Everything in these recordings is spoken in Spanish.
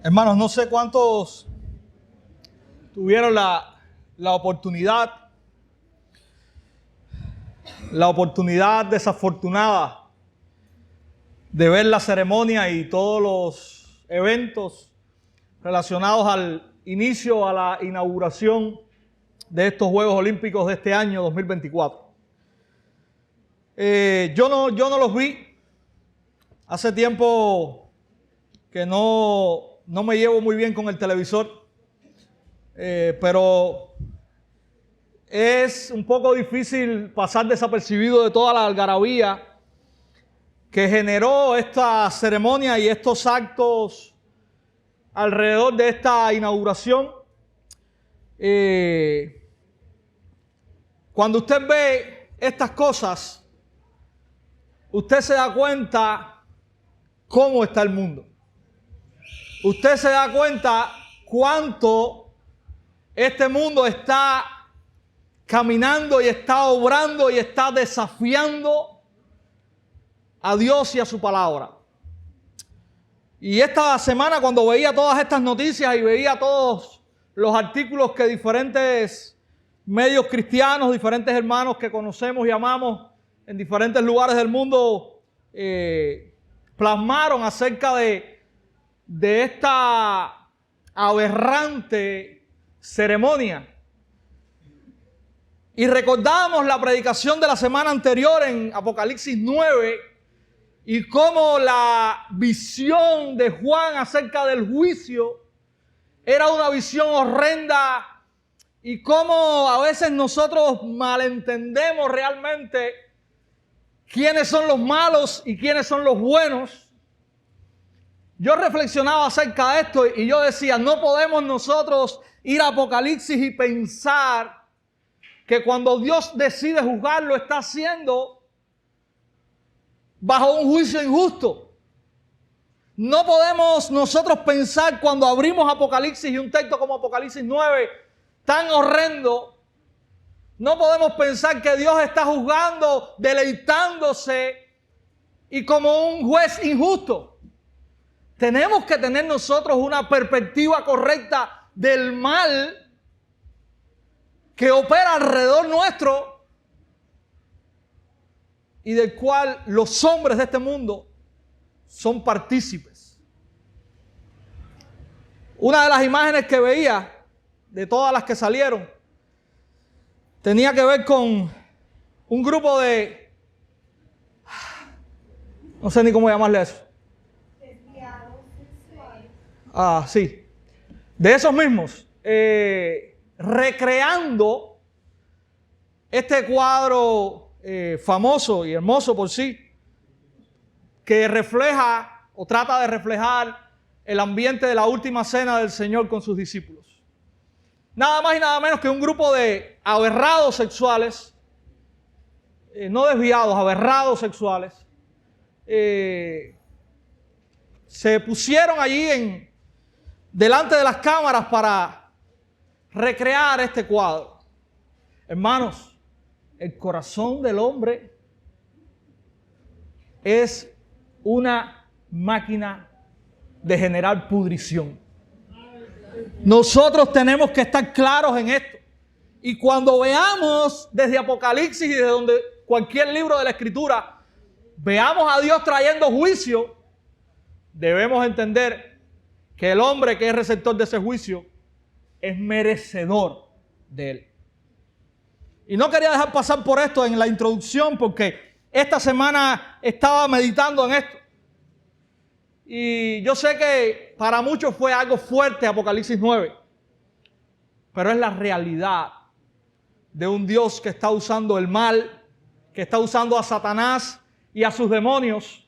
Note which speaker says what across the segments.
Speaker 1: Hermanos, no sé cuántos tuvieron la oportunidad desafortunada de ver la ceremonia y todos los eventos relacionados al inicio, a la inauguración de estos Juegos Olímpicos de este año 2024. Yo no los vi. Hace tiempo que no me llevo muy bien con el televisor, pero es un poco difícil pasar desapercibido de toda la algarabía que generó esta ceremonia y estos actos alrededor de esta inauguración. Cuando usted ve estas cosas, usted se da cuenta cómo está el mundo. Usted se da cuenta cuánto este mundo está caminando y está obrando y está desafiando a Dios y a su palabra. Y esta semana, cuando veía todas estas noticias y veía todos los artículos que diferentes medios cristianos, diferentes hermanos que conocemos y amamos en diferentes lugares del mundo plasmaron acerca de esta aberrante ceremonia. Y recordamos la predicación de la semana anterior en Apocalipsis 9 y cómo la visión de Juan acerca del juicio era una visión horrenda y cómo a veces nosotros malentendemos realmente quiénes son los malos y quiénes son los buenos. Yo reflexionaba acerca de esto y yo decía, no podemos nosotros ir a Apocalipsis y pensar que cuando Dios decide juzgar lo está haciendo bajo un juicio injusto. No podemos nosotros pensar cuando abrimos Apocalipsis y un texto como Apocalipsis 9 tan horrendo, no podemos pensar que Dios está juzgando, deleitándose y como un juez injusto. Tenemos que tener nosotros una perspectiva correcta del mal que opera alrededor nuestro y del cual los hombres de este mundo son partícipes. Una de las imágenes que veía, de todas las que salieron, tenía que ver con un grupo de, no sé ni cómo llamarle eso. Sí, de esos mismos, recreando este cuadro famoso y hermoso por sí, que refleja o trata de reflejar el ambiente de la última cena del Señor con sus discípulos. Nada más y nada menos que un grupo de aberrados sexuales, no desviados, aberrados sexuales, se pusieron allí delante de las cámaras para recrear este cuadro. Hermanos, el corazón del hombre es una máquina de generar pudrición. Nosotros tenemos que estar claros en esto. Y cuando veamos desde Apocalipsis y desde donde cualquier libro de la Escritura, veamos a Dios trayendo juicio, debemos entender que el hombre que es receptor de ese juicio es merecedor de él. Y no quería dejar pasar por esto en la introducción porque esta semana estaba meditando en esto. Y yo sé que para muchos fue algo fuerte Apocalipsis 9, pero es la realidad de un Dios que está usando el mal, que está usando a Satanás y a sus demonios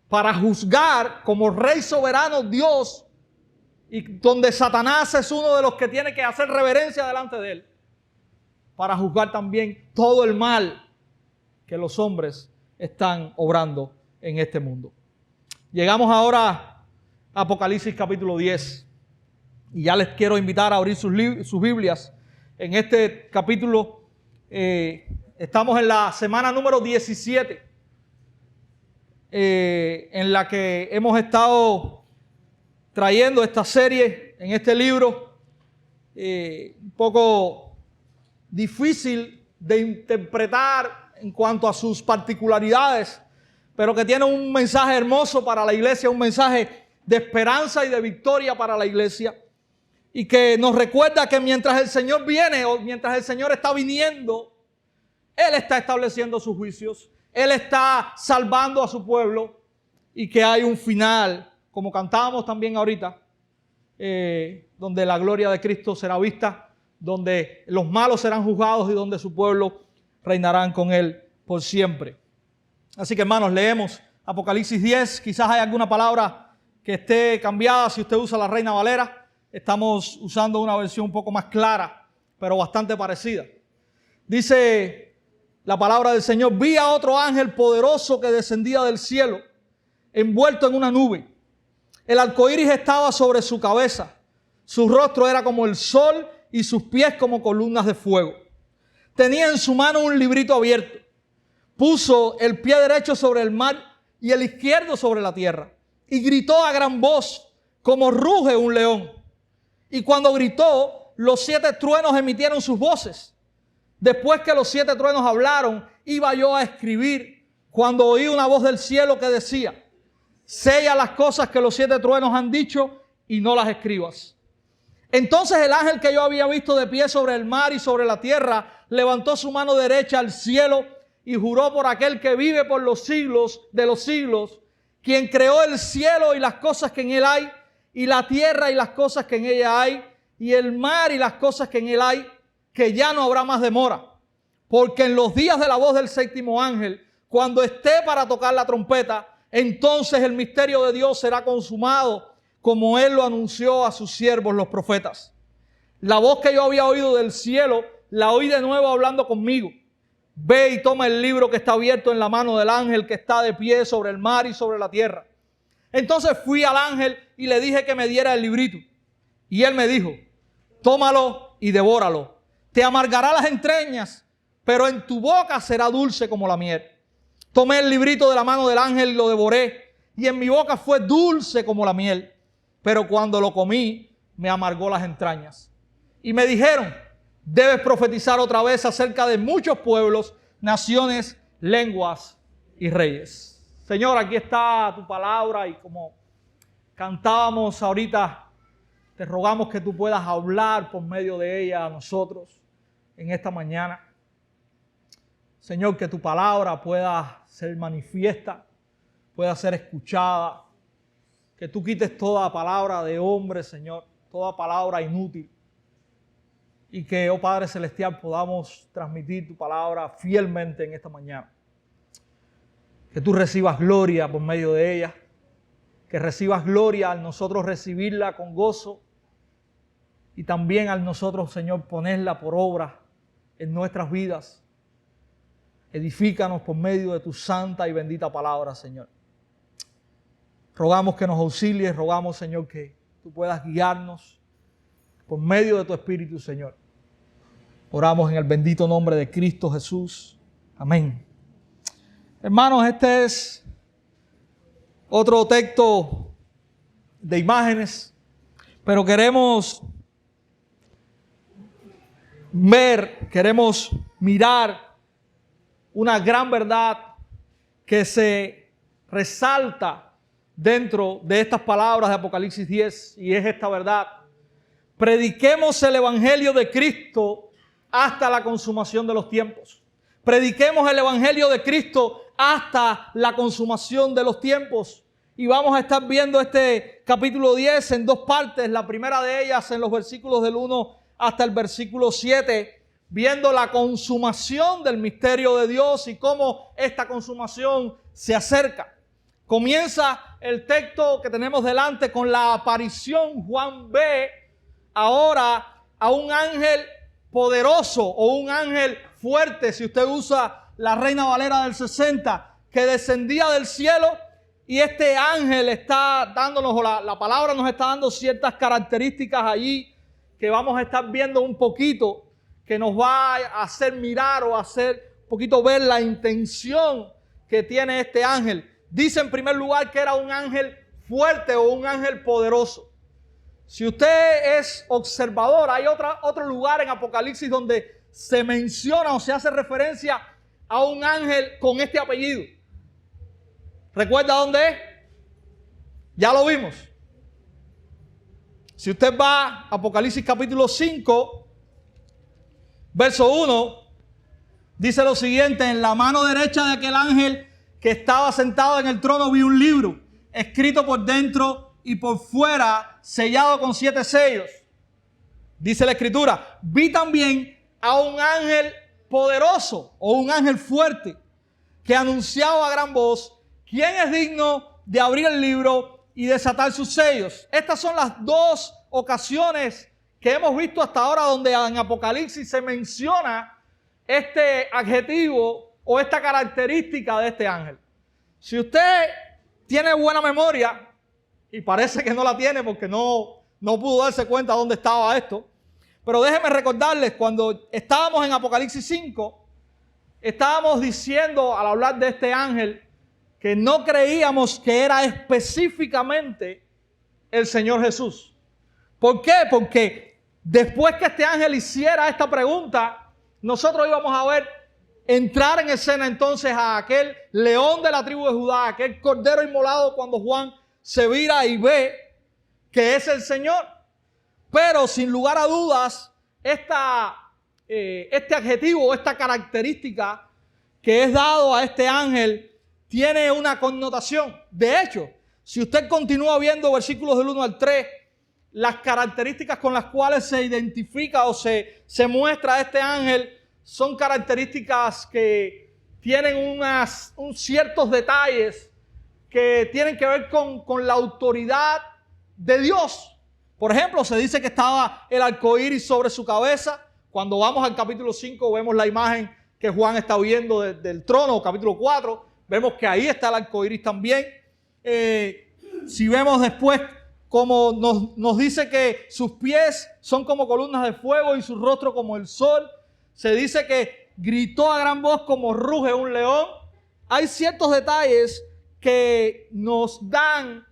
Speaker 1: para juzgar como rey soberano Dios, y donde Satanás es uno de los que tiene que hacer reverencia delante de él, para juzgar también todo el mal que los hombres están obrando en este mundo. Llegamos ahora a Apocalipsis capítulo 10 y ya les quiero invitar a abrir sus Biblias. En este capítulo estamos en la semana número 17 en la que hemos estado trayendo esta serie en este libro, un poco difícil de interpretar en cuanto a sus particularidades, pero que tiene un mensaje hermoso para la iglesia, un mensaje de esperanza y de victoria para la iglesia, y que nos recuerda que mientras el Señor viene o mientras el Señor está viniendo, Él está estableciendo sus juicios, Él está salvando a su pueblo, y que hay un final, como cantábamos también ahorita, donde la gloria de Cristo será vista, donde los malos serán juzgados y donde su pueblo reinarán con Él por siempre. Así que, hermanos, leemos Apocalipsis 10. Quizás hay alguna palabra que esté cambiada si usted usa la Reina Valera. Estamos usando una versión un poco más clara, pero bastante parecida. Dice la palabra del Señor: vi a otro ángel poderoso que descendía del cielo, envuelto en una nube. El arco iris estaba sobre su cabeza. Su rostro era como el sol y sus pies como columnas de fuego. Tenía en su mano un librito abierto. Puso el pie derecho sobre el mar y el izquierdo sobre la tierra. Y gritó a gran voz, como ruge un león. Y cuando gritó, los 7 truenos emitieron sus voces. Después que los 7 truenos hablaron, iba yo a escribir, cuando oí una voz del cielo que decía: sella las cosas que los 7 truenos han dicho y no las escribas. Entonces el ángel que yo había visto de pie sobre el mar y sobre la tierra levantó su mano derecha al cielo y juró por aquel que vive por los siglos de los siglos, quien creó el cielo y las cosas que en él hay, y la tierra y las cosas que en ella hay, y el mar y las cosas que en él hay, que ya no habrá más demora. Porque en los días de la voz del 7º ángel, cuando esté para tocar la trompeta, entonces el misterio de Dios será consumado, como Él lo anunció a sus siervos los profetas. La voz que yo había oído del cielo, la oí de nuevo hablando conmigo. Ve y toma el libro que está abierto en la mano del ángel que está de pie sobre el mar y sobre la tierra. Entonces fui al ángel y le dije que me diera el librito. Y él me dijo: tómalo y devóralo. Te amargará las entrañas, pero en tu boca será dulce como la miel. Tomé el librito de la mano del ángel y lo devoré, y en mi boca fue dulce como la miel. Pero cuando lo comí, me amargó las entrañas. Y me dijeron: debes profetizar otra vez acerca de muchos pueblos, naciones, lenguas y reyes. Señor, aquí está tu palabra, y como cantábamos ahorita, te rogamos que tú puedas hablar por medio de ella a nosotros en esta mañana. Señor, que tu palabra pueda ser manifiesta, pueda ser escuchada, que tú quites toda palabra de hombre, Señor, toda palabra inútil, y que, oh Padre Celestial, podamos transmitir tu palabra fielmente en esta mañana. Que tú recibas gloria por medio de ella, que recibas gloria al nosotros recibirla con gozo, y también al nosotros, Señor, ponerla por obra en nuestras vidas. Edifícanos por medio de tu santa y bendita palabra, Señor. Rogamos que nos auxilies, rogamos, Señor, que tú puedas guiarnos por medio de tu Espíritu, Señor. Oramos en el bendito nombre de Cristo Jesús. Amén. Hermanos, este es otro texto de imágenes, pero queremos mirar una gran verdad que se resalta dentro de estas palabras de Apocalipsis 10, y es esta verdad: prediquemos el evangelio de Cristo hasta la consumación de los tiempos. Prediquemos el evangelio de Cristo hasta la consumación de los tiempos. Y vamos a estar viendo este capítulo 10 en 2 partes. La primera de ellas en los versículos del 1 hasta el versículo 7, viendo la consumación del misterio de Dios y cómo esta consumación se acerca. Comienza el texto que tenemos delante con la aparición. Juan ve ahora a un ángel poderoso, o un ángel fuerte, si usted usa la Reina Valera del 60, que descendía del cielo. Y este ángel está dándonos, o la palabra nos está dando ciertas características allí que vamos a estar viendo un poquito, que nos va a hacer mirar o hacer un poquito ver la intención que tiene este ángel. Dice en primer lugar que era un ángel fuerte o un ángel poderoso. Si usted es observador, hay otro lugar en Apocalipsis donde se menciona o se hace referencia a un ángel con este apellido. ¿Recuerda dónde es? Ya lo vimos. Si usted va a Apocalipsis capítulo 5, verso 1, dice lo siguiente: en la mano derecha de aquel ángel que estaba sentado en el trono vi un libro, escrito por dentro y por fuera, sellado con 7 sellos. Dice la Escritura: vi también a un ángel poderoso o un ángel fuerte que anunciaba a gran voz: ¿quién es digno de abrir el libro y desatar sus sellos? Estas son las dos ocasiones que hemos visto hasta ahora donde en Apocalipsis se menciona este adjetivo o esta característica de este ángel. Si usted tiene buena memoria, y parece que no la tiene porque no pudo darse cuenta dónde estaba esto, pero déjenme recordarles, cuando estábamos en Apocalipsis 5, estábamos diciendo al hablar de este ángel que no creíamos que era específicamente el Señor Jesús. ¿Por qué? Porque después que este ángel hiciera esta pregunta, nosotros íbamos a ver entrar en escena entonces a aquel león de la tribu de Judá, aquel cordero inmolado, cuando Juan se vira y ve que es el Señor. Pero sin lugar a dudas, este adjetivo, esta característica que es dado a este ángel tiene una connotación. De hecho, si usted continúa viendo versículos del 1 al 3, las características con las cuales se identifica o se muestra a este ángel son características que tienen ciertos detalles que tienen que ver con la autoridad de Dios. Por ejemplo, se dice que estaba el arco iris sobre su cabeza. Cuando vamos al capítulo 5 vemos la imagen que Juan está viendo del trono. Capítulo 4 vemos que ahí está el arco iris también. Si vemos después como nos dice que sus pies son como columnas de fuego y su rostro como el sol. Se dice que gritó a gran voz como ruge un león. Hay ciertos detalles que nos dan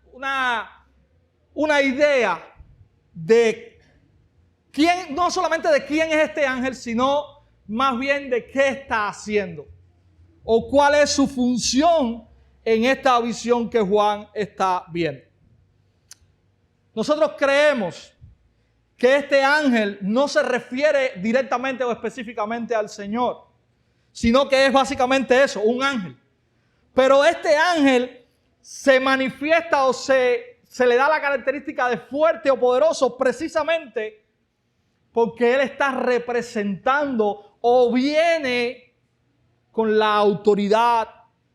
Speaker 1: una idea de quién, no solamente de quién es este ángel, sino más bien de qué está haciendo o cuál es su función en esta visión que Juan está viendo. Nosotros creemos que este ángel no se refiere directamente o específicamente al Señor, sino que es básicamente eso, un ángel. Pero este ángel se manifiesta o se le da la característica de fuerte o poderoso precisamente porque él está representando o viene con la autoridad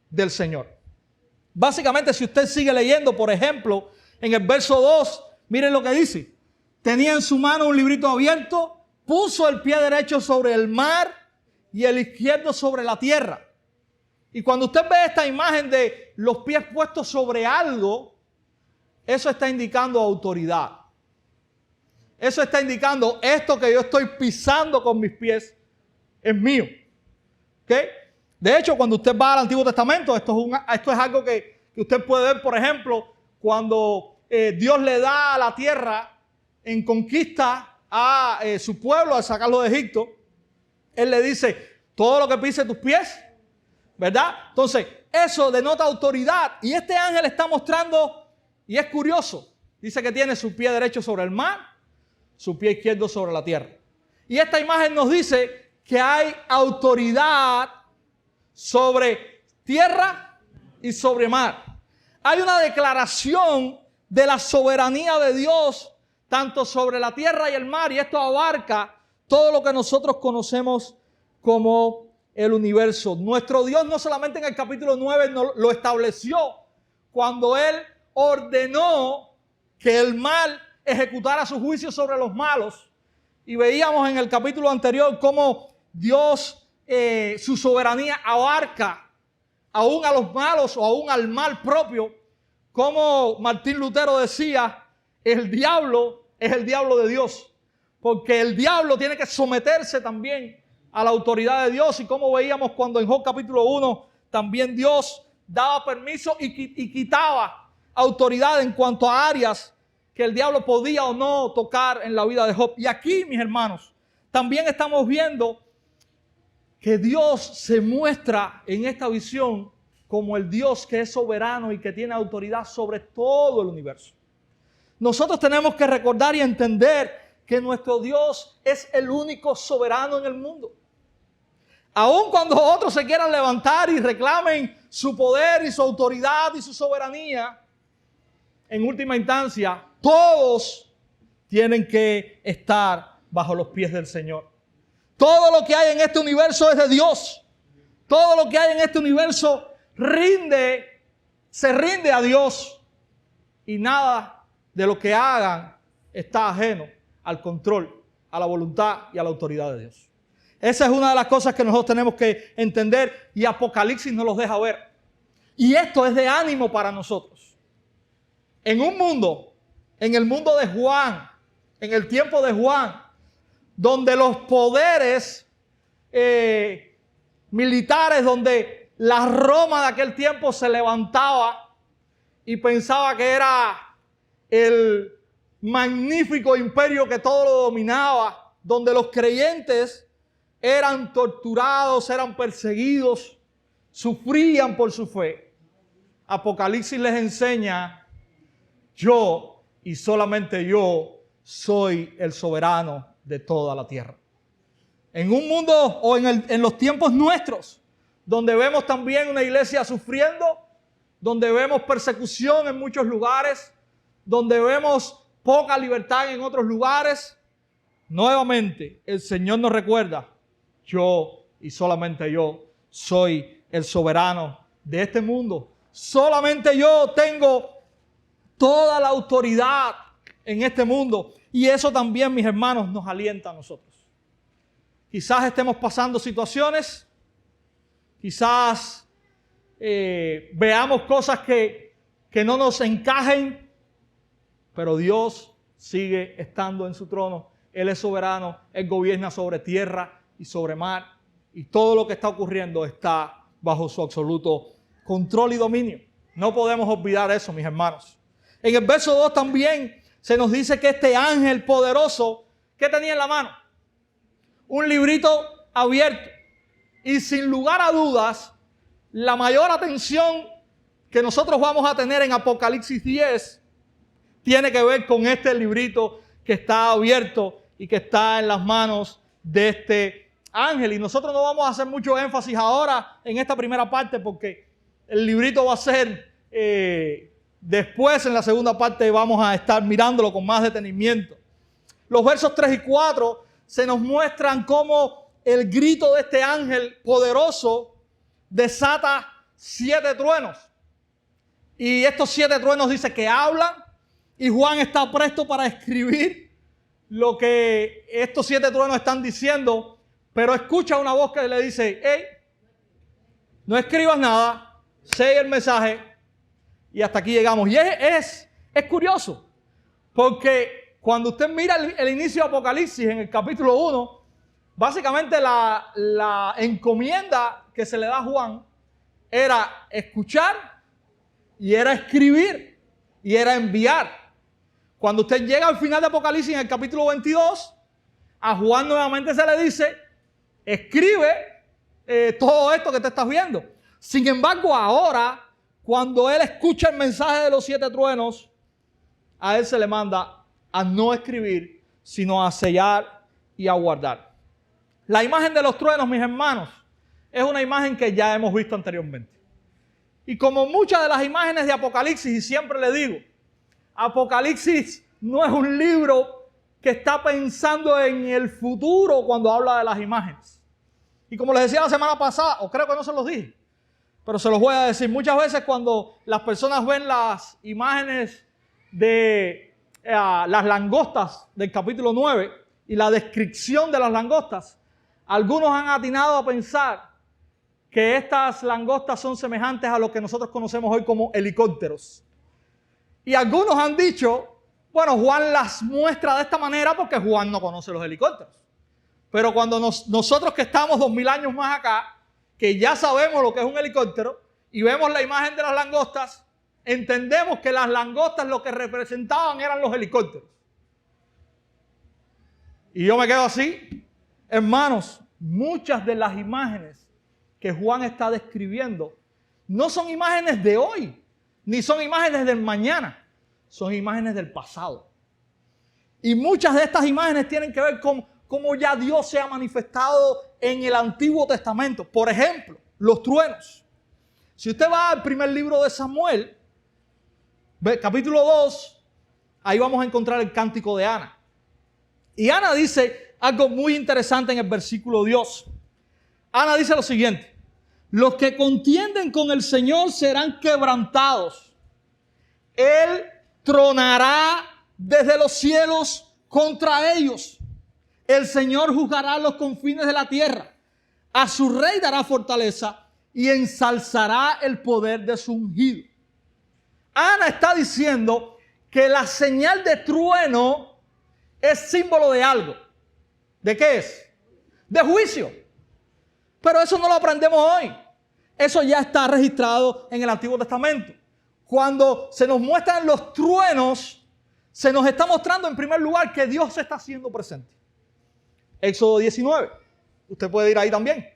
Speaker 1: del Señor. Básicamente, si usted sigue leyendo, por ejemplo, en el verso 2, miren lo que dice. Tenía en su mano un librito abierto, puso el pie derecho sobre el mar y el izquierdo sobre la tierra. Y cuando usted ve esta imagen de los pies puestos sobre algo, eso está indicando autoridad. Eso está indicando esto que yo estoy pisando con mis pies es mío. ¿Okay? De hecho, cuando usted va al Antiguo Testamento, esto es algo que usted puede ver, por ejemplo, cuando Dios le da a la tierra en conquista a su pueblo al sacarlo de Egipto. Él le dice, todo lo que pise tus pies, ¿verdad? Entonces, eso denota autoridad. Y este ángel está mostrando, y es curioso, dice que tiene su pie derecho sobre el mar, su pie izquierdo sobre la tierra. Y esta imagen nos dice que hay autoridad sobre tierra y sobre mar. Hay una declaración de la soberanía de Dios tanto sobre la tierra y el mar, y esto abarca todo lo que nosotros conocemos como el universo. Nuestro Dios no solamente en el capítulo 9 lo estableció cuando Él ordenó que el mal ejecutara su juicio sobre los malos, y veíamos en el capítulo anterior cómo Dios, su soberanía abarca aún a los malos o aún al mal propio, como Martín Lutero decía, el diablo es el diablo de Dios, porque el diablo tiene que someterse también a la autoridad de Dios. Y como veíamos cuando en Job capítulo 1 también Dios daba permiso y quitaba autoridad en cuanto a áreas que el diablo podía o no tocar en la vida de Job. Y aquí, mis hermanos, también estamos viendo que Dios se muestra en esta visión como el Dios que es soberano y que tiene autoridad sobre todo el universo. Nosotros tenemos que recordar y entender que nuestro Dios es el único soberano en el mundo. Aun cuando otros se quieran levantar y reclamen su poder y su autoridad y su soberanía, en última instancia, todos tienen que estar bajo los pies del Señor. Todo lo que hay en este universo es de Dios. Todo lo que hay en este universo se rinde a Dios. Y nada de lo que hagan está ajeno al control, a la voluntad y a la autoridad de Dios. Esa es una de las cosas que nosotros tenemos que entender y Apocalipsis nos los deja ver. Y esto es de ánimo para nosotros. En un mundo, en el mundo de Juan, en el tiempo de Juan, donde los poderes militares, donde la Roma de aquel tiempo se levantaba y pensaba que era el magnífico imperio que todo lo dominaba, donde los creyentes eran torturados, eran perseguidos, sufrían por su fe. Apocalipsis les enseña: yo y solamente yo soy el soberano de toda la tierra. En un mundo o en los tiempos nuestros, donde vemos también una iglesia sufriendo, donde vemos persecución en muchos lugares, donde vemos poca libertad en otros lugares, nuevamente el Señor nos recuerda: yo y solamente yo soy el soberano de este mundo. Solamente yo tengo toda la autoridad en este mundo. Y eso también, mis hermanos, nos alienta a nosotros. Quizás estemos pasando situaciones, quizás veamos cosas que no nos encajen, pero Dios sigue estando en su trono. Él es soberano, Él gobierna sobre tierra y sobre mar, y todo lo que está ocurriendo está bajo su absoluto control y dominio. No podemos olvidar eso, mis hermanos. En el verso 2 también se nos dice que este ángel poderoso, ¿qué tenía en la mano? Un librito abierto. Y sin lugar a dudas, la mayor atención que nosotros vamos a tener en Apocalipsis 10 tiene que ver con este librito que está abierto y que está en las manos de este ángel. Y nosotros no vamos a hacer mucho énfasis ahora en esta primera parte, porque el librito va a ser después, en la segunda parte vamos a estar mirándolo con más detenimiento. Los versos 3 y 4 se nos muestran cómo el grito de este ángel poderoso desata 7 truenos. Y estos 7 truenos dice que hablan, y Juan está presto para escribir lo que estos 7 truenos están diciendo, pero escucha una voz que le dice: hey, no escribas nada, sé el mensaje. Y hasta aquí llegamos. Y es curioso, porque cuando usted mira el inicio de Apocalipsis en el capítulo 1, básicamente la encomienda que se le da a Juan era escuchar, y era escribir, y era enviar. Cuando usted llega al final de Apocalipsis en el capítulo 22, a Juan nuevamente se le dice: escribe todo esto que te estás viendo. Sin embargo, ahora, cuando él escucha el mensaje de los 7 truenos, a él se le manda a no escribir, sino a sellar y a guardar. La imagen de los truenos, mis hermanos, es una imagen que ya hemos visto anteriormente. Y como muchas de las imágenes de Apocalipsis, y siempre le digo, Apocalipsis no es un libro que está pensando en el futuro cuando habla de las imágenes. Y como les decía la semana pasada, o creo que no se los dije, pero se los voy a decir, muchas veces cuando las personas ven las imágenes de las langostas del capítulo 9 y la descripción de las langostas, algunos han atinado a pensar que estas langostas son semejantes a lo que nosotros conocemos hoy como helicópteros. Y algunos han dicho: bueno, Juan las muestra de esta manera porque Juan no conoce los helicópteros. Pero cuando nosotros que estamos 2000 años más acá, que ya sabemos lo que es un helicóptero, y vemos la imagen de las langostas, entendemos que las langostas lo que representaban eran los helicópteros. Y yo me quedo así. Hermanos, muchas de las imágenes que Juan está describiendo no son imágenes de hoy, ni son imágenes del mañana, son imágenes del pasado. Y muchas de estas imágenes tienen que ver con cómo ya Dios se ha manifestado en el Antiguo Testamento. Por ejemplo, los truenos. Si usted va al primer libro de Samuel, capítulo 2, ahí vamos a encontrar el cántico de Ana. Y Ana dice algo muy interesante en el versículo 2. Ana dice lo siguiente: los que contienden con el Señor serán quebrantados. Él tronará desde los cielos contra ellos. El Señor juzgará los confines de la tierra. A su rey dará fortaleza y ensalzará el poder de su ungido. Ana está diciendo que la señal de trueno es símbolo de algo. ¿De qué es? De juicio. Pero eso no lo aprendemos hoy. Eso ya está registrado en el Antiguo Testamento. Cuando se nos muestran los truenos, se nos está mostrando en primer lugar que Dios se está haciendo presente. Éxodo 19. Usted puede ir ahí también.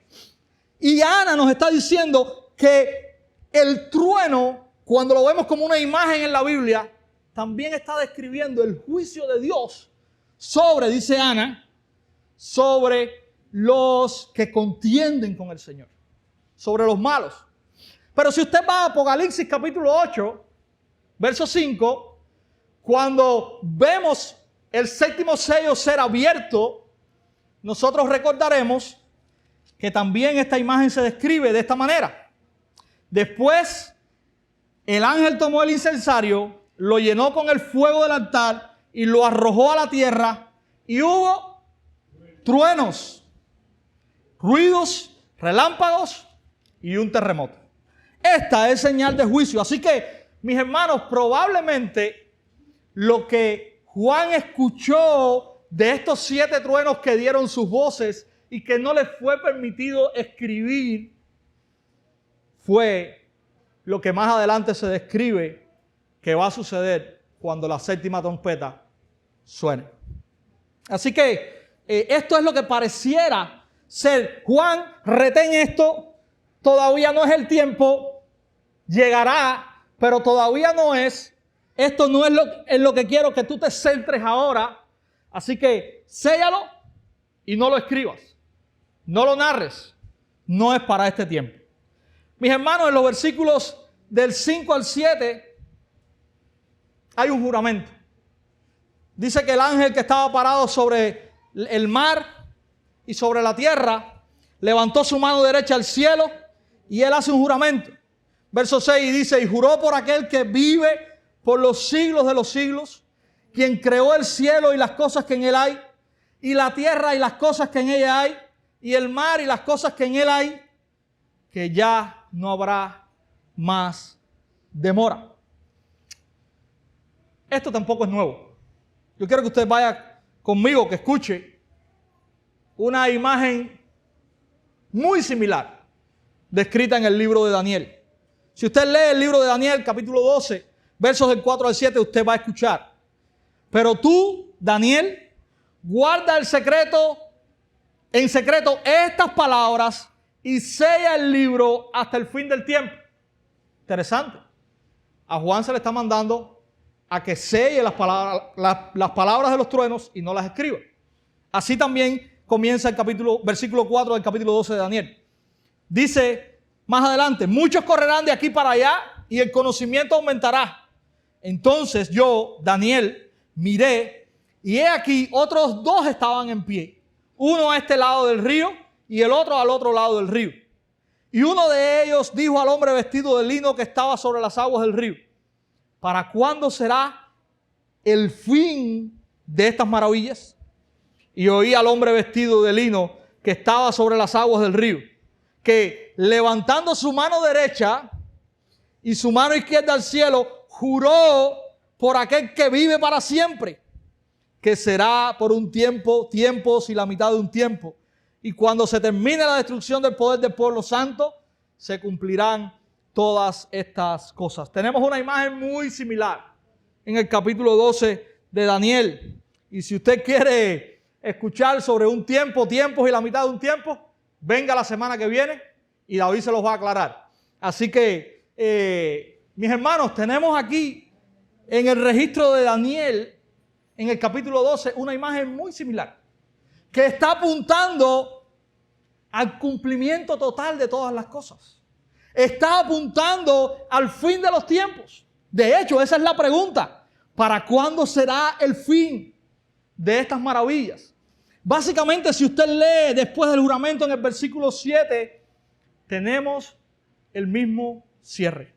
Speaker 1: Y Ana nos está diciendo que el trueno, cuando lo vemos como una imagen en la Biblia, también está describiendo el juicio de Dios sobre, dice Ana, sobre los que contienden con el Señor, sobre los malos. Pero si usted va a Apocalipsis capítulo 8, verso 5, cuando vemos el séptimo sello ser abierto, nosotros recordaremos que también esta imagen se describe de esta manera. Después, el ángel tomó el incensario, lo llenó con el fuego del altar y lo arrojó a la tierra, y hubo truenos, ruidos, relámpagos y un terremoto. Esta es señal de juicio. Así que, mis hermanos, probablemente lo que Juan escuchó de estos 7 truenos que dieron sus voces y que no les fue permitido escribir, fue lo que más adelante se describe que va a suceder cuando la séptima trompeta suene. Así que esto es lo que pareciera ser. Juan, retén esto, todavía no es el tiempo, llegará, pero todavía no es. Esto no es lo que quiero que tú te centres ahora. Así que séllalo y no lo escribas. No lo narres. No es para este tiempo. Mis hermanos, en los versículos del 5 al 7 hay un juramento. Dice que el ángel que estaba parado sobre el mar y sobre la tierra levantó su mano derecha al cielo y él hace un juramento. Verso 6 dice: y juró por aquel que vive por los siglos de los siglos, quien creó el cielo y las cosas que en él hay, y la tierra y las cosas que en ella hay, y el mar y las cosas que en él hay, que ya no habrá más demora. Esto tampoco es nuevo. Yo quiero que usted vaya conmigo, que escuche una imagen muy similar descrita en el libro de Daniel. Si usted lee el libro de Daniel, capítulo 12, versos del 4 al 7, usted va a escuchar: pero tú, Daniel, guarda en secreto estas palabras y sella el libro hasta el fin del tiempo. Interesante. A Juan se le está mandando a que selle las palabras de los truenos y no las escriba. Así también comienza el versículo 4 del capítulo 12 de Daniel. Dice más adelante: muchos correrán de aquí para allá y el conocimiento aumentará. Entonces yo, Daniel, miré y he aquí otros 2 estaban en pie. Uno a este lado del río y el otro al otro lado del río. Y uno de ellos dijo al hombre vestido de lino que estaba sobre las aguas del río: ¿para cuándo será el fin de estas maravillas? Y oí al hombre vestido de lino que estaba sobre las aguas del río, que levantando su mano derecha y su mano izquierda al cielo, juró por aquel que vive para siempre, que será por un tiempo, tiempos y la mitad de un tiempo. Y cuando se termine la destrucción del poder del pueblo santo, se cumplirán todas estas cosas. Tenemos una imagen muy similar en el capítulo 12 de Daniel. Y si usted quiere escuchar sobre un tiempos y la mitad de un tiempo, venga la semana que viene y David se los va a aclarar. Así que, mis hermanos, tenemos aquí en el registro de Daniel, en el capítulo 12, una imagen muy similar, que está apuntando al cumplimiento total de todas las cosas. Está apuntando al fin de los tiempos. De hecho, esa es la pregunta. ¿Para cuándo será el fin de estas maravillas? Básicamente, si usted lee después del juramento en el versículo 7, tenemos el mismo cierre.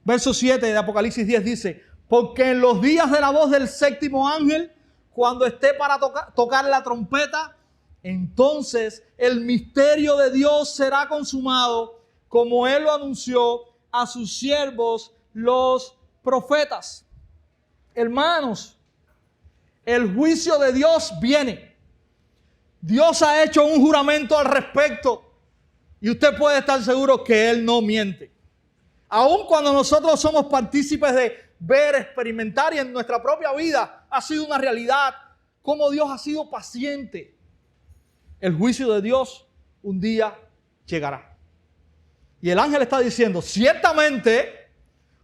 Speaker 1: Verso 7 de Apocalipsis 10 dice: porque en los días de la voz del séptimo ángel, cuando esté para tocar la trompeta, entonces el misterio de Dios será consumado, como Él lo anunció a sus siervos los profetas. Hermanos, el juicio de Dios viene. Dios ha hecho un juramento al respecto y usted puede estar seguro que Él no miente. Aun cuando nosotros somos partícipes de ver, experimentar y en nuestra propia vida ha sido una realidad, como Dios ha sido paciente. El juicio de Dios un día llegará. Y el ángel está diciendo: ciertamente,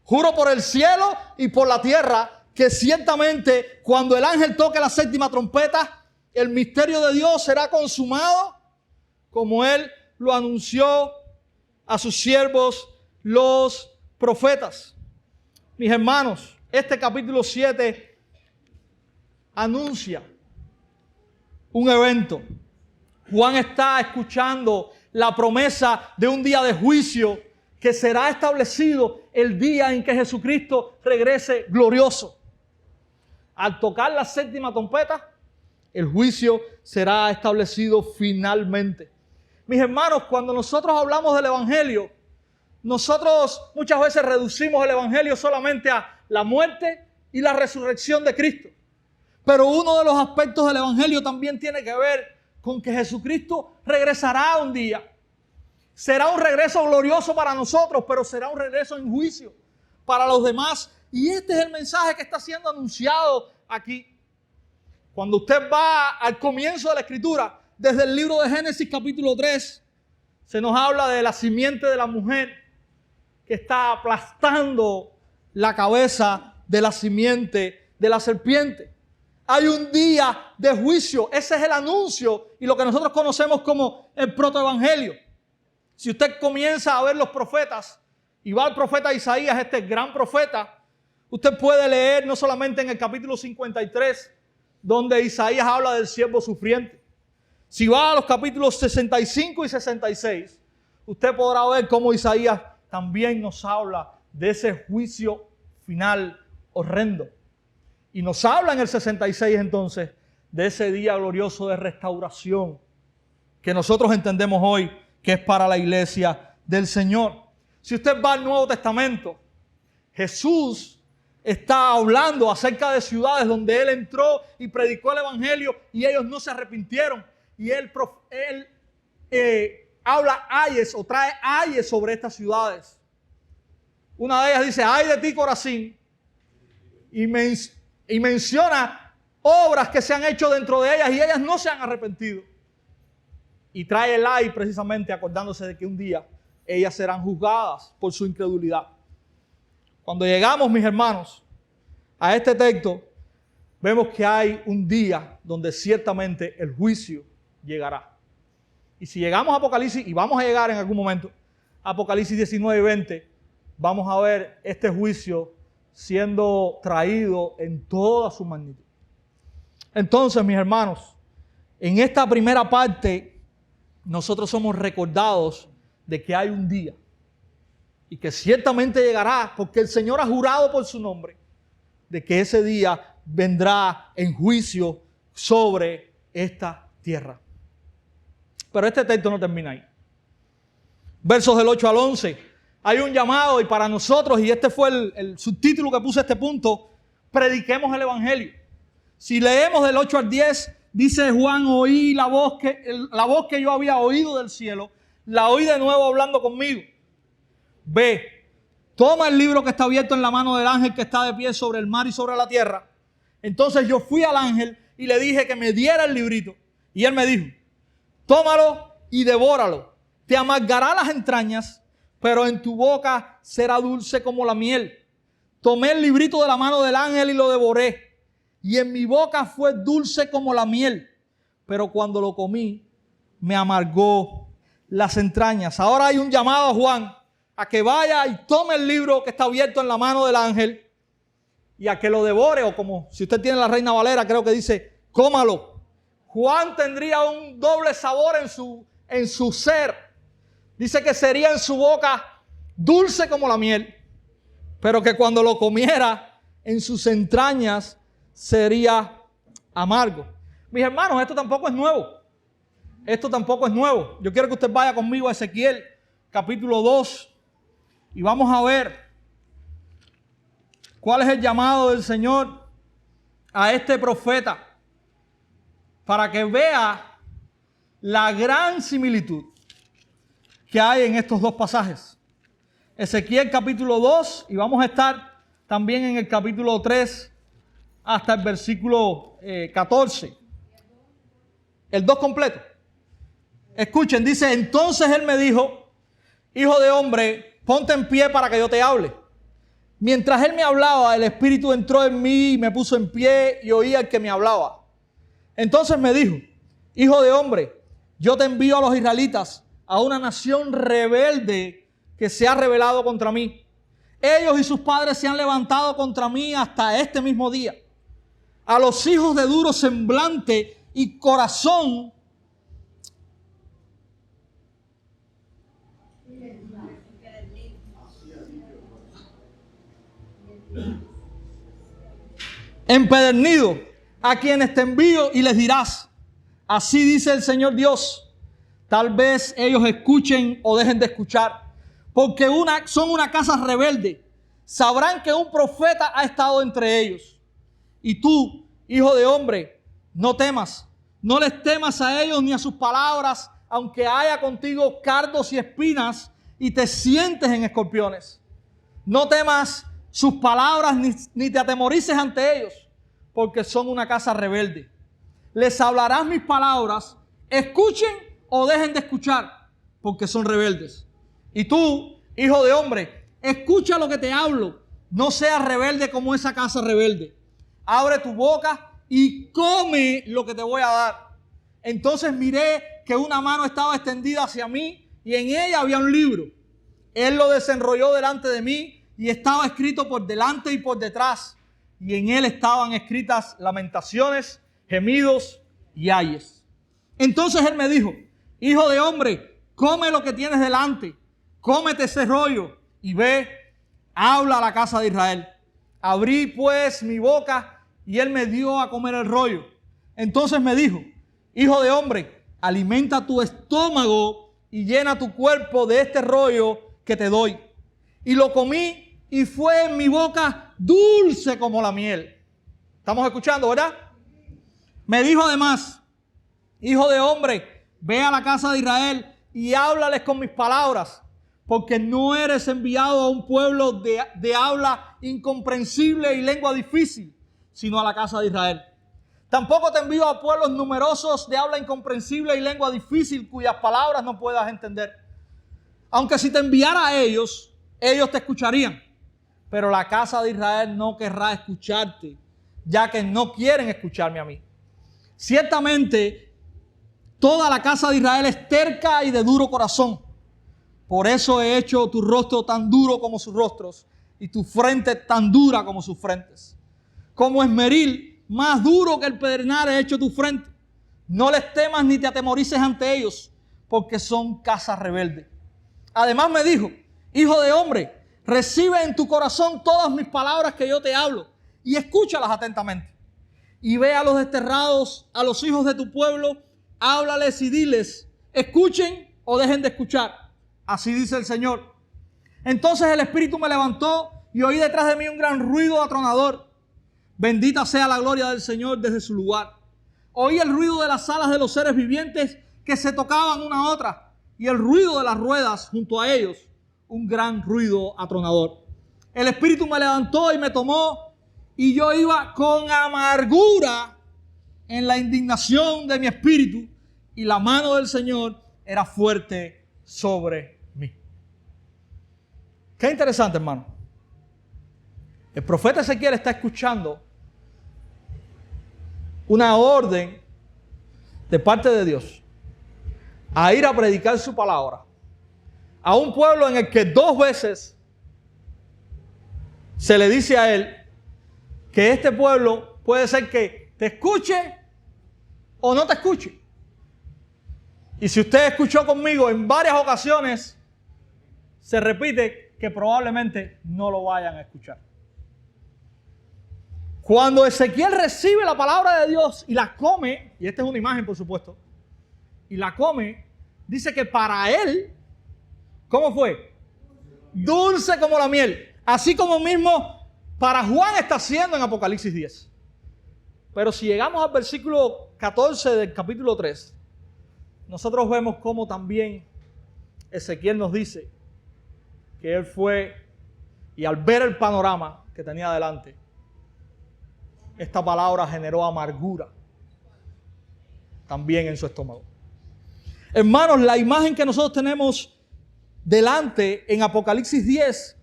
Speaker 1: juro por el cielo y por la tierra, que ciertamente cuando el ángel toque la séptima trompeta, el misterio de Dios será consumado, como Él lo anunció a sus siervos los profetas. Mis hermanos, este capítulo 7 anuncia un evento. Juan está escuchando la promesa de un día de juicio que será establecido el día en que Jesucristo regrese glorioso. Al tocar la séptima trompeta, el juicio será establecido finalmente. Mis hermanos, cuando nosotros hablamos del Evangelio, nosotros muchas veces reducimos el Evangelio solamente a la muerte y la resurrección de Cristo. Pero uno de los aspectos del Evangelio también tiene que ver con que Jesucristo regresará un día. Será un regreso glorioso para nosotros, pero será un regreso en juicio para los demás. Y este es el mensaje que está siendo anunciado aquí. Cuando usted va al comienzo de la Escritura, desde el libro de Génesis capítulo 3, se nos habla de la simiente de la mujer que está aplastando la cabeza de la simiente de la serpiente. Hay un día de juicio. Ese es el anuncio y lo que nosotros conocemos como el protoevangelio. Si usted comienza a ver los profetas y va al profeta Isaías, este gran profeta, usted puede leer no solamente en el capítulo 53, donde Isaías habla del siervo sufriente. Si va a los capítulos 65 y 66, usted podrá ver cómo Isaías también nos habla de ese juicio final horrendo. Y nos habla en el 66 entonces de ese día glorioso de restauración que nosotros entendemos hoy que es para la iglesia del Señor. Si usted va al Nuevo Testamento, Jesús está hablando acerca de ciudades donde Él entró y predicó el Evangelio y ellos no se arrepintieron. Y Él habla ayes o trae ayes sobre estas ciudades. Una de ellas dice: ay de ti, Corazín. Y menciona obras que se han hecho dentro de ellas y ellas no se han arrepentido. Y trae el ay precisamente acordándose de que un día ellas serán juzgadas por su incredulidad. Cuando llegamos, mis hermanos, a este texto, vemos que hay un día donde ciertamente el juicio llegará. Y si llegamos a Apocalipsis, y vamos a llegar en algún momento, a Apocalipsis 19 y 20, vamos a ver este juicio siendo traído en toda su magnitud. Entonces, mis hermanos, en esta primera parte, nosotros somos recordados de que hay un día y que ciertamente llegará, porque el Señor ha jurado por su nombre, de que ese día vendrá en juicio sobre esta tierra. Pero este texto no termina ahí. Versos del 8 al 11, hay un llamado y para nosotros, y este fue el subtítulo que puse a este punto, prediquemos el Evangelio. Si leemos del 8 al 10, dice Juan: oí la voz que yo había oído del cielo, la oí de nuevo hablando conmigo. Ve, toma el libro que está abierto en la mano del ángel que está de pie sobre el mar y sobre la tierra. Entonces yo fui al ángel y le dije que me diera el librito. Y él me dijo, tómalo y devóralo. Te amargará las entrañas, pero en tu boca será dulce como la miel. Tomé el librito de la mano del ángel y lo devoré. Y en mi boca fue dulce como la miel. Pero cuando lo comí, me amargó las entrañas. Ahora hay un llamado a Juan a que vaya y tome el libro que está abierto en la mano del ángel y a que lo devore, o como si usted tiene la Reina Valera, creo que dice, cómalo. Juan tendría un doble sabor en su ser. Dice que sería en su boca dulce como la miel, pero que cuando lo comiera en sus entrañas sería amargo. Mis hermanos, esto tampoco es nuevo. Esto tampoco es nuevo. Yo quiero que usted vaya conmigo a Ezequiel, capítulo 2, y vamos a ver cuál es el llamado del Señor a este profeta, para que vea la gran similitud que hay en estos dos pasajes. Ezequiel capítulo 2, y vamos a estar también en el capítulo 3 hasta el versículo 14. El 2 completo. Escuchen, dice, entonces él me dijo, hijo de hombre, ponte en pie para que yo te hable. Mientras él me hablaba, el Espíritu entró en mí y me puso en pie y oí al que me hablaba. Entonces me dijo, hijo de hombre, yo te envío a los israelitas, a una nación rebelde que se ha rebelado contra mí. Ellos y sus padres se han levantado contra mí hasta este mismo día. A los hijos de duro semblante y corazón empedernido, a quienes te envío y les dirás, así dice el Señor Dios. Tal vez ellos escuchen o dejen de escuchar, porque son una casa rebelde. Sabrán que un profeta ha estado entre ellos. Y tú, hijo de hombre, no temas, no les temas a ellos ni a sus palabras, aunque haya contigo cardos y espinas y te sientes en escorpiones. No temas sus palabras ni te atemorices ante ellos, porque son una casa rebelde. Les hablarás mis palabras, escuchen o dejen de escuchar, porque son rebeldes. Y tú, hijo de hombre, escucha lo que te hablo, no seas rebelde como esa casa rebelde. Abre tu boca y come lo que te voy a dar. Entonces miré que una mano estaba extendida hacia mí y en ella había un libro. Él lo desenrolló delante de mí y estaba escrito por delante y por detrás. Y en él estaban escritas lamentaciones, gemidos y ayes. Entonces él me dijo, hijo de hombre, come lo que tienes delante, cómete ese rollo y ve, habla a la casa de Israel. Abrí pues mi boca y él me dio a comer el rollo. Entonces me dijo, hijo de hombre, alimenta tu estómago y llena tu cuerpo de este rollo que te doy. Y lo comí y fue en mi boca dulce como la miel. ¿Estamos escuchando, verdad? Me dijo además, hijo de hombre, ve a la casa de Israel y háblales con mis palabras, porque no eres enviado a un pueblo de habla incomprensible y lengua difícil, sino a la casa de Israel. Tampoco te envío a pueblos numerosos de habla incomprensible y lengua difícil, cuyas palabras no puedas entender. Aunque si te enviara a ellos, ellos te escucharían. Pero la casa de Israel no querrá escucharte, ya que no quieren escucharme a mí. Ciertamente, toda la casa de Israel es terca y de duro corazón. Por eso he hecho tu rostro tan duro como sus rostros y tu frente tan dura como sus frentes. Como esmeril, más duro que el pedernal he hecho tu frente. No les temas ni te atemorices ante ellos, porque son casa rebelde. Además me dijo, hijo de hombre, recibe en tu corazón todas mis palabras que yo te hablo y escúchalas atentamente. Y ve a los desterrados, a los hijos de tu pueblo, háblales y diles, escuchen o dejen de escuchar. Así dice el Señor. Entonces el Espíritu me levantó y oí detrás de mí un gran ruido atronador. Bendita sea la gloria del Señor desde su lugar. Oí el ruido de las alas de los seres vivientes que se tocaban una a otra y el ruido de las ruedas junto a ellos, un gran ruido atronador. El Espíritu me levantó y me tomó, y yo iba con amargura en la indignación de mi espíritu, y la mano del Señor era fuerte sobre mí. Qué interesante, hermano. El profeta Ezequiel está escuchando una orden de parte de Dios a ir a predicar su palabra a un pueblo en el que 2 veces se le dice a él que este pueblo puede ser que te escuche o no te escuche. Y si usted escuchó conmigo en varias ocasiones, se repite que probablemente no lo vayan a escuchar. Cuando Ezequiel recibe la palabra de Dios y la come, y esta es una imagen por supuesto, y la come, dice que para él, ¿cómo fue? Dulce como la miel. Así como mismo para Juan está haciendo en Apocalipsis 10. Pero si llegamos al versículo 14 del capítulo 3, nosotros vemos cómo también Ezequiel nos dice que él fue y al ver el panorama que tenía delante, esta palabra generó amargura también en su estómago. Hermanos, la imagen que nosotros tenemos delante en Apocalipsis 10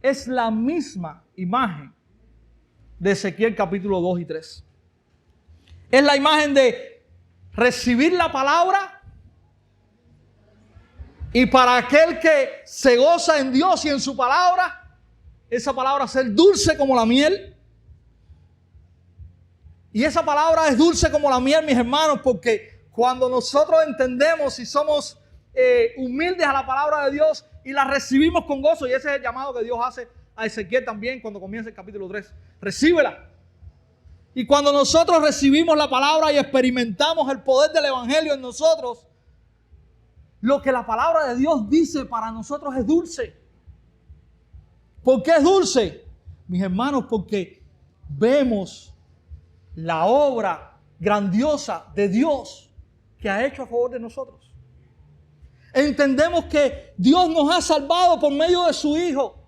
Speaker 1: es la misma imagen de Ezequiel capítulo 2 y 3. Es la imagen de recibir la palabra y para aquel que se goza en Dios y en su palabra, esa palabra ser dulce como la miel. Y esa palabra es dulce como la miel, mis hermanos, porque cuando nosotros entendemos y somos humildes a la palabra de Dios y la recibimos con gozo, y ese es el llamado que Dios hace a Ezequiel también cuando comienza el capítulo 3. Recíbela. Y cuando nosotros recibimos la palabra y experimentamos el poder del Evangelio en nosotros, lo que la palabra de Dios dice para nosotros es dulce. ¿Por qué es dulce? Mis hermanos, porque vemos la obra grandiosa de Dios que ha hecho a favor de nosotros. Entendemos que Dios nos ha salvado por medio de su Hijo.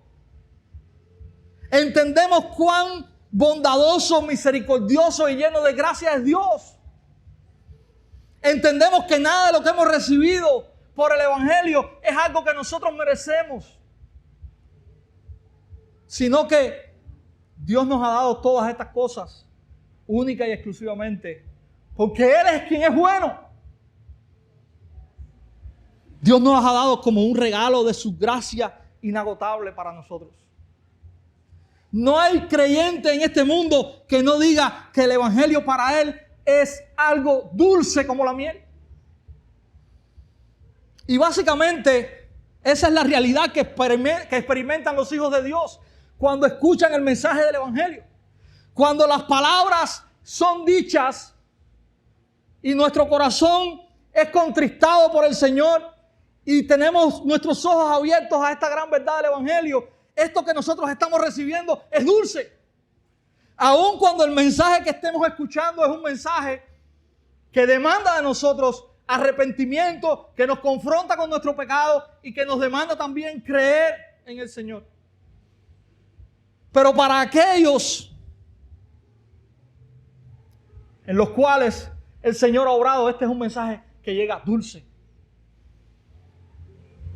Speaker 1: Entendemos cuán bondadoso, misericordioso y lleno de gracia es Dios. Entendemos que nada de lo que hemos recibido por el Evangelio es algo que nosotros merecemos, sino que Dios nos ha dado todas estas cosas única y exclusivamente porque Él es quien es bueno. Dios nos ha dado como un regalo de su gracia inagotable para nosotros. No hay creyente en este mundo que no diga que el Evangelio para él es algo dulce como la miel. Y básicamente esa es la realidad que experimentan los hijos de Dios cuando escuchan el mensaje del Evangelio. Cuando las palabras son dichas y nuestro corazón es contristado por el Señor y tenemos nuestros ojos abiertos a esta gran verdad del Evangelio, esto que nosotros estamos recibiendo es dulce. Aun cuando el mensaje que estemos escuchando es un mensaje que demanda de nosotros arrepentimiento, que nos confronta con nuestro pecado y que nos demanda también creer en el Señor. Pero para aquellos en los cuales el Señor ha obrado, este es un mensaje que llega dulce.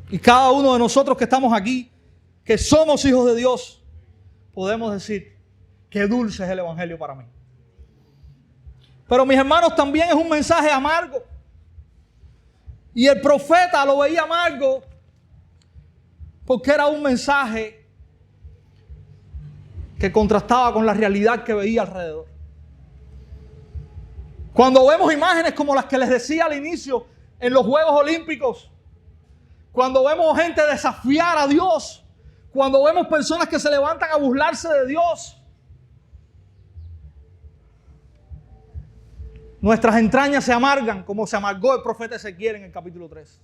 Speaker 1: Y cada uno de nosotros que estamos aquí, que somos hijos de Dios, podemos decir qué dulce es el Evangelio para mí. Pero mis hermanos, también es un mensaje amargo. Y el profeta lo veía amargo porque era un mensaje que contrastaba con la realidad que veía alrededor. Cuando vemos imágenes como las que les decía al inicio en los Juegos Olímpicos, cuando vemos gente desafiar a Dios, cuando vemos personas que se levantan a burlarse de Dios, nuestras entrañas se amargan como se amargó el profeta Ezequiel en el capítulo 3.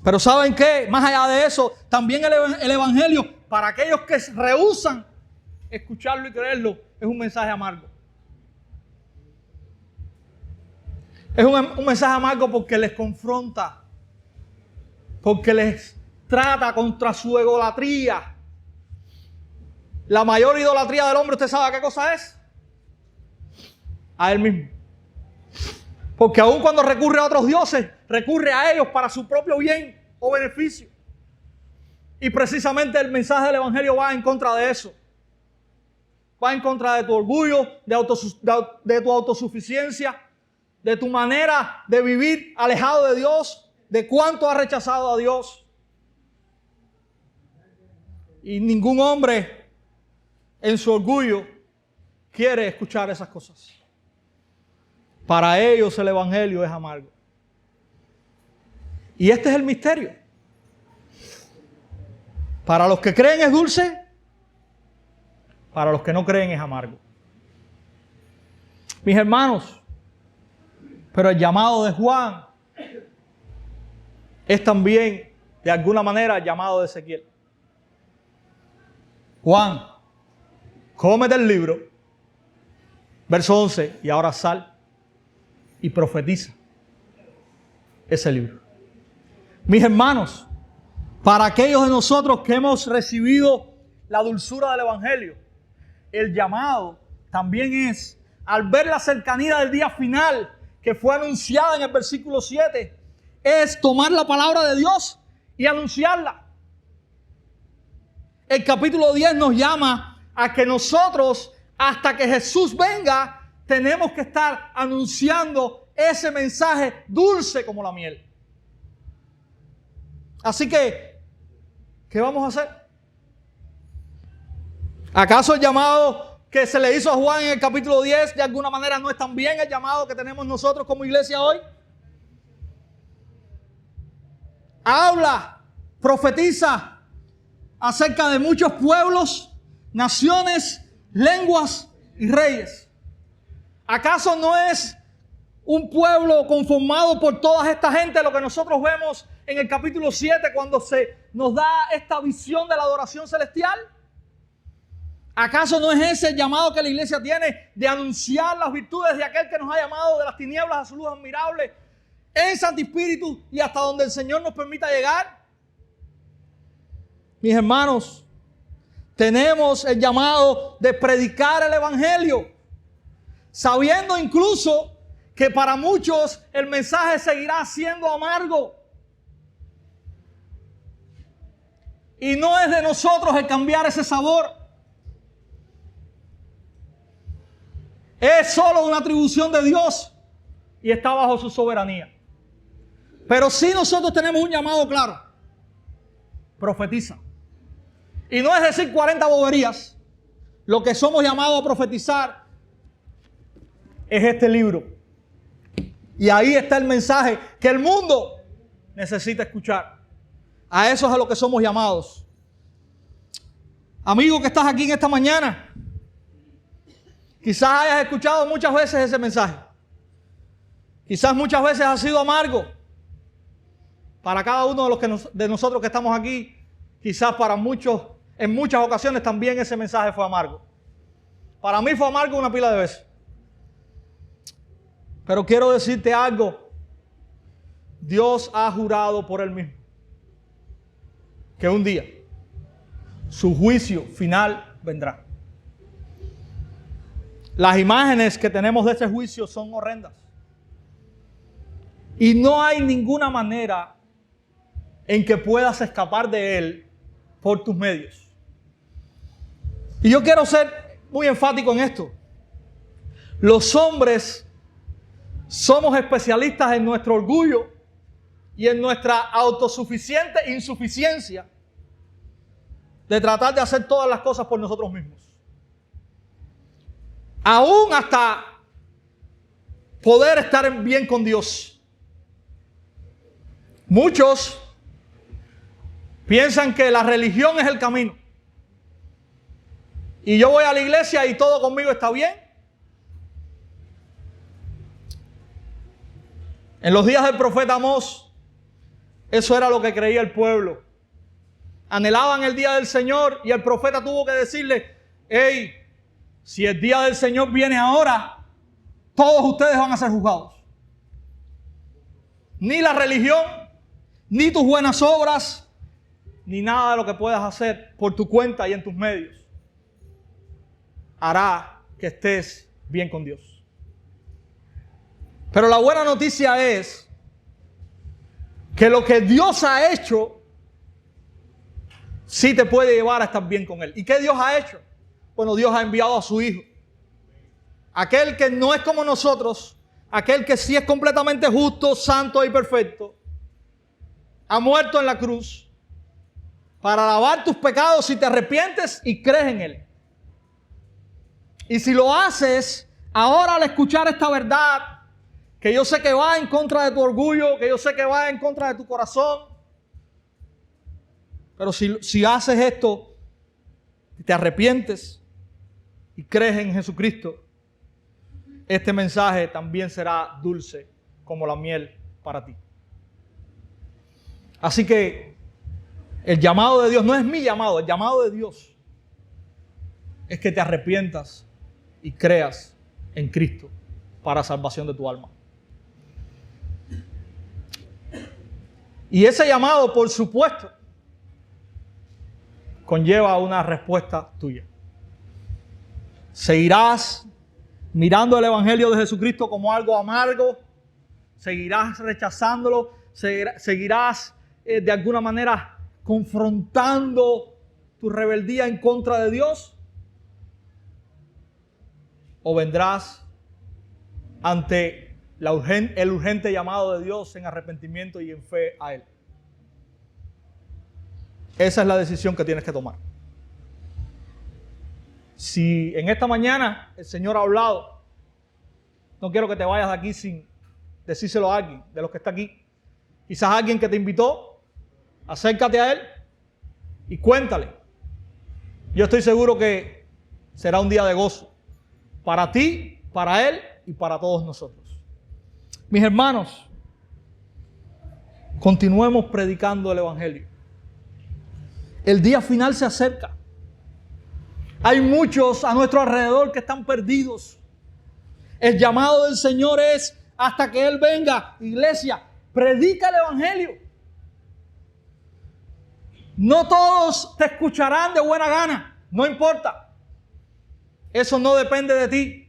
Speaker 1: Pero ¿saben qué? Más allá de eso, también el Evangelio, para aquellos que rehúsan escucharlo y creerlo, es un mensaje amargo. Es un mensaje amargo porque les confronta, porque les trata contra su egolatría, La mayor idolatría del hombre, ¿usted sabe qué cosa es? A él mismo. Porque aun cuando recurre a otros dioses, recurre a ellos para su propio bien o beneficio. Y precisamente el mensaje del Evangelio va en contra de eso. Va en contra de tu orgullo, de tu autosuficiencia, de tu manera de vivir alejado de Dios, de cuánto has rechazado a Dios. Y ningún hombre en su orgullo quiere escuchar esas cosas. Para ellos el Evangelio es amargo. Y este es el misterio. Para los que creen es dulce, para los que no creen es amargo. Mis hermanos, pero el llamado de Juan es también, de alguna manera, el llamado de Ezequiel. Juan, cómete el libro, verso 11, y ahora sal y profetiza ese libro. Mis hermanos, para aquellos de nosotros que hemos recibido la dulzura del Evangelio, el llamado también es, al ver la cercanía del día final que fue anunciada en el versículo 7, es tomar la palabra de Dios y anunciarla. El capítulo 10 nos llama a que nosotros, hasta que Jesús venga, tenemos que estar anunciando ese mensaje dulce como la miel. Así que, ¿qué vamos a hacer? ¿Acaso el llamado que se le hizo a Juan en el capítulo 10 de alguna manera no es también el llamado que tenemos nosotros como iglesia hoy? Habla, profetiza acerca de muchos pueblos, naciones, lenguas y reyes. ¿Acaso no es un pueblo conformado por toda esta gente lo que nosotros vemos en el capítulo 7 cuando se nos da esta visión de la adoración celestial? ¿Acaso no es ese el llamado que la iglesia tiene de anunciar las virtudes de aquel que nos ha llamado de las tinieblas a su luz admirable en Santo Espíritu y hasta donde el Señor nos permita llegar? Mis hermanos, tenemos el llamado de predicar el Evangelio, sabiendo incluso que para muchos el mensaje seguirá siendo amargo. Y no es de nosotros el cambiar ese sabor. Es solo una atribución de Dios y está bajo su soberanía. Pero sí nosotros tenemos un llamado claro. Profetiza. Y no es decir 40 boberías. Lo que somos llamados a profetizar es este libro. Y ahí está el mensaje que el mundo necesita escuchar. A eso es a lo que somos llamados. Amigo que estás aquí en esta mañana, quizás hayas escuchado muchas veces ese mensaje. Quizás muchas veces ha sido amargo. Para cada uno de de nosotros que estamos aquí, quizás para muchos, en muchas ocasiones también ese mensaje fue amargo. Para mí fue amargo una pila de veces. Pero quiero decirte algo. Dios ha jurado por Él mismo que un día su juicio final vendrá. Las imágenes que tenemos de ese juicio son horrendas. Y no hay ninguna manera en que puedas escapar de Él por tus medios. Y yo quiero ser muy enfático en esto. Los hombres somos especialistas en nuestro orgullo y en nuestra autosuficiente insuficiencia de tratar de hacer todas las cosas por nosotros mismos. Aún hasta poder estar bien con Dios. Muchos piensan que la religión es el camino. Y yo voy a la iglesia y todo conmigo está bien. En los días del profeta Amós, eso era lo que creía el pueblo. Anhelaban el día del Señor y el profeta tuvo que decirle: hey, si el día del Señor viene ahora, todos ustedes van a ser juzgados. Ni la religión, ni tus buenas obras, ni nada de lo que puedas hacer por tu cuenta y en tus medios hará que estés bien con Dios. Pero la buena noticia es que lo que Dios ha hecho sí te puede llevar a estar bien con Él. ¿Y qué Dios ha hecho? Bueno, Dios ha enviado a su Hijo. Aquel que no es como nosotros, aquel que sí es completamente justo, santo y perfecto, ha muerto en la cruz para lavar tus pecados si te arrepientes y crees en Él. Y si lo haces, ahora al escuchar esta verdad, que yo sé que va en contra de tu orgullo, que yo sé que va en contra de tu corazón, pero si haces esto, te arrepientes y crees en Jesucristo, este mensaje también será dulce como la miel para ti. Así que el llamado de Dios no es mi llamado, el llamado de Dios es que te arrepientas y creas en Cristo para salvación de tu alma. Y ese llamado, por supuesto, conlleva una respuesta tuya. ¿Seguirás mirando el Evangelio de Jesucristo como algo amargo? ¿Seguirás rechazándolo? ¿Seguirás de alguna manera confrontando tu rebeldía en contra de Dios? ¿O vendrás ante el urgente llamado de Dios en arrepentimiento y en fe a Él? Esa es la decisión que tienes que tomar. Si en esta mañana el Señor ha hablado, no quiero que te vayas de aquí sin decírselo a alguien de los que está aquí. Quizás alguien que te invitó, acércate a Él y cuéntale. Yo estoy seguro que será un día de gozo para ti, para Él y para todos nosotros. Mis hermanos, continuemos predicando el Evangelio. El día final se acerca. Hay muchos a nuestro alrededor que están perdidos. El llamado del Señor es hasta que Él venga. Iglesia, predica el Evangelio. No todos te escucharán de buena gana. No importa. Eso no depende de ti.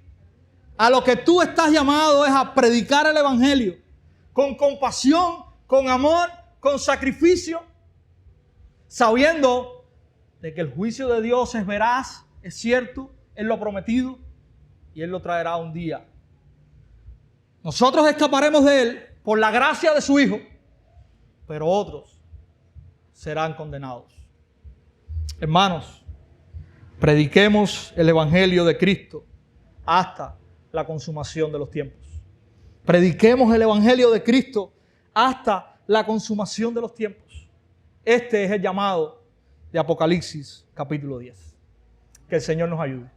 Speaker 1: A lo que tú estás llamado es a predicar el Evangelio con compasión, con amor, con sacrificio, sabiendo de que el juicio de Dios es veraz, es cierto, Él lo ha prometido y Él lo traerá un día. Nosotros escaparemos de Él por la gracia de su Hijo, pero otros serán condenados. Hermanos, prediquemos el Evangelio de Cristo hasta la consumación de los tiempos. Prediquemos el Evangelio de Cristo hasta la consumación de los tiempos. Este es el llamado de Apocalipsis capítulo 10. Que el Señor nos ayude.